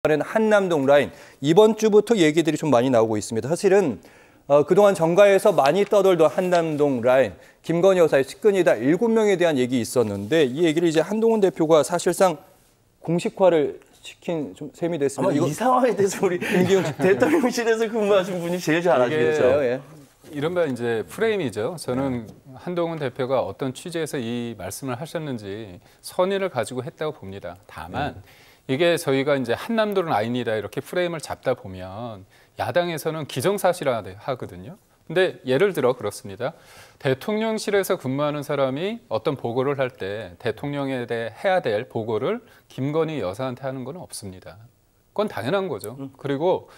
한남동 라인, 이번 주부터 얘기들이 좀 많이 나오고 있습니다. 사실은 그동안 정가에서 많이 떠돌던 한남동 라인, 김건희 여사의 측근이다 7명에 대한 얘기 있었는데 이 얘기를 이제 한동훈 대표가 사실상 공식화를 시킨 좀 셈이 됐습니다. 이 상황에 대해서 우리 대통령실에서 근무하신 분이 제일 잘 아시겠죠. 예. 이른바 이제 프레임이죠. 저는 한동훈 대표가 어떤 취지에서 이 말씀을 하셨는지 선의를 가지고 했다고 봅니다. 다만 이게 저희가 이제 한남도 라인이다 이렇게 프레임을 잡다 보면 야당에서는 기정사실화하거든요. 근데 예를 들어 그렇습니다. 대통령실에서 근무하는 사람이 어떤 보고를 할 때 대통령에 대해 해야 될 보고를 김건희 여사한테 하는 건 없습니다. 그건 당연한 거죠. 그리고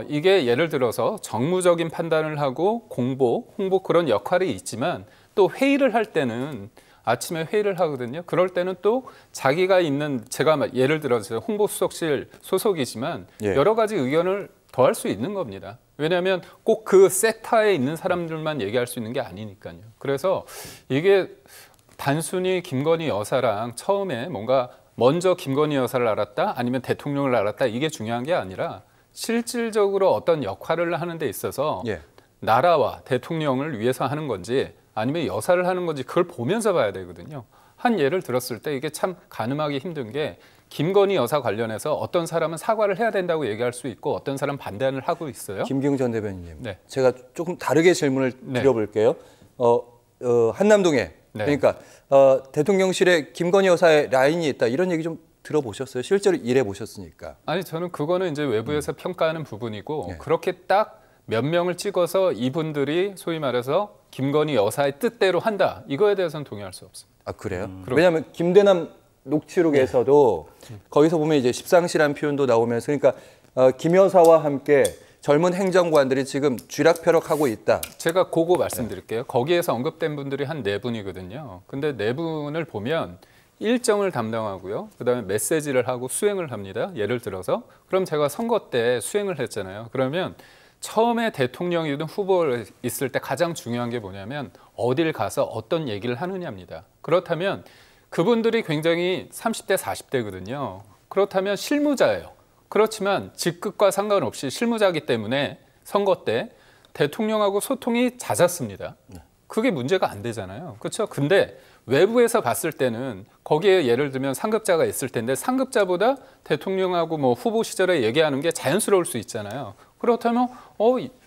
이게 예를 들어서 정무적인 판단을 하고 공보, 홍보 그런 역할이 있지만 또 회의를 할 때는 아침에 회의를 하거든요. 그럴 때는 또 자기가 있는 제가 예를 들어서 홍보수석실 소속이지만 여러 가지 의견을 더할 수 있는 겁니다. 왜냐하면 꼭 그 섹터에 있는 사람들만 얘기할 수 있는 게 아니니까요. 그래서 이게 단순히 김건희 여사랑 처음에 뭔가 먼저 김건희 여사를 알았다 아니면 대통령을 알았다 이게 중요한 게 아니라 실질적으로 어떤 역할을 하는 데 있어서 나라와 대통령을 위해서 하는 건지 아니면 여사를 하는 건지 그걸 보면서 봐야 되거든요. 한 예를 들었을 때 이게 참 가늠하기 힘든 게 김건희 여사 관련해서 어떤 사람은 사과를 해야 된다고 얘기할 수 있고 어떤 사람은 반대를 하고 있어요. 김기웅 전 대변인님, 제가 조금 다르게 질문을 드려볼게요. 한남동에 그러니까 대통령실에 김건희 여사의 라인이 있다 이런 얘기 좀 들어보셨어요? 실제로 일해보셨으니까. 아니 저는 그거는 이제 외부에서 평가하는 부분이고 그렇게 딱 몇 명을 찍어서 이분들이 소위 말해서 김건희 여사의 뜻대로 한다. 이거에 대해서는 동의할 수 없습니다. 아 그래요? 왜냐하면 김대남 녹취록에서도 거기서 보면 이제 십상시라는 표현도 나오면서 그러니까 김 여사와 함께 젊은 행정관들이 지금 쥐락펴락하고 있다. 제가 그거 말씀드릴게요. 거기에서 언급된 분들이 한 4분이거든요. 근데 4분을 보면 일정을 담당하고요. 그다음에 메시지를 하고 수행을 합니다. 예를 들어서 그럼 제가 선거 때 수행을 했잖아요. 그러면 처음에 대통령이든 후보를 있을 때 가장 중요한 게 뭐냐면 어딜 가서 어떤 얘기를 하느냐입니다. 그렇다면 그분들이 굉장히 30대, 40대거든요. 그렇다면 실무자예요. 그렇지만 직급과 상관없이 실무자이기 때문에 선거 때 대통령하고 소통이 잦았습니다. 그게 문제가 안 되잖아요. 그렇죠? 근데 외부에서 봤을 때는 거기에 예를 들면 상급자가 있을 텐데 상급자보다 대통령하고 뭐 후보 시절에 얘기하는 게 자연스러울 수 있잖아요. 그렇다면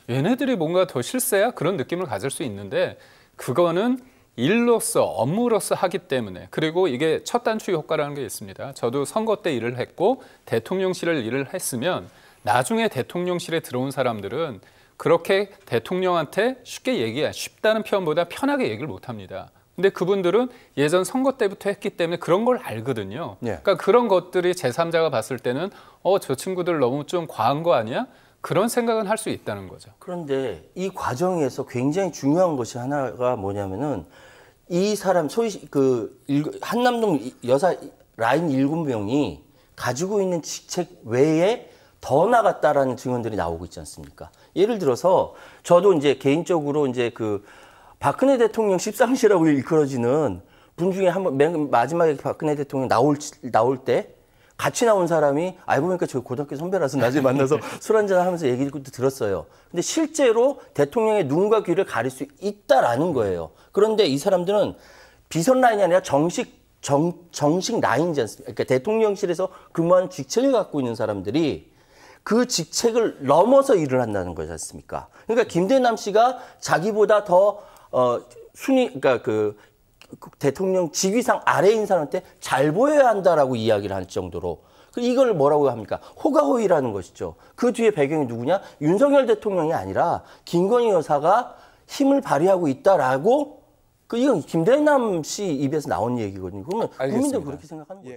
얘네들이 뭔가 더 실세야? 그런 느낌을 가질 수 있는데 그거는 일로서 업무로서 하기 때문에 그리고 이게 첫 단추 효과라는 게 있습니다. 저도 선거 때 일을 했고 대통령실을 일을 했으면 나중에 대통령실에 들어온 사람들은 그렇게 대통령한테 쉽다는 표현보다 편하게 얘기를 못 합니다. 근데 그분들은 예전 선거 때부터 했기 때문에 그런 걸 알거든요. 그러니까 그런 것들이 제3자가 봤을 때는 저 친구들 너무 좀 과한 거 아니야? 그런 생각은 할 수 있다는 거죠. 그런데 이 과정에서 굉장히 중요한 것이 하나가 뭐냐면은 이 사람 소위 한남동 여사 라인 7명이 가지고 있는 직책 외에 더 나갔다라는 증언들이 나오고 있지 않습니까? 예를 들어서 저도 이제 개인적으로 이제 박근혜 대통령 십상시라고 일컬어지는 분 중에 맨 마지막에 박근혜 대통령 나올 때 같이 나온 사람이 알고 보니까 저 고등학교 선배라서 나중에 만나서 술 한잔 하면서 얘기를 들었어요. 근데 실제로 대통령의 눈과 귀를 가릴 수 있다라는 거예요. 그런데 이 사람들은 비선 라인이 아니라 정식 라인이지 않습니까? 그러니까 대통령실에서 근무하는 직책을 갖고 있는 사람들이 그 직책을 넘어서 일을 한다는 거지 않습니까? 그러니까 김대남 씨가 자기보다 더 그러니까 대통령 직위상 아래인 사람한테 잘 보여야 한다라고 이야기를 할 정도로 이걸 뭐라고 합니까? 호가호위라는 것이죠. 그 뒤에 배경이 누구냐? 윤석열 대통령이 아니라 김건희 여사가 힘을 발휘하고 있다라고 이건 김대남 씨 입에서 나온 얘기거든요. 그러면 국민들 그렇게 생각하는 거죠.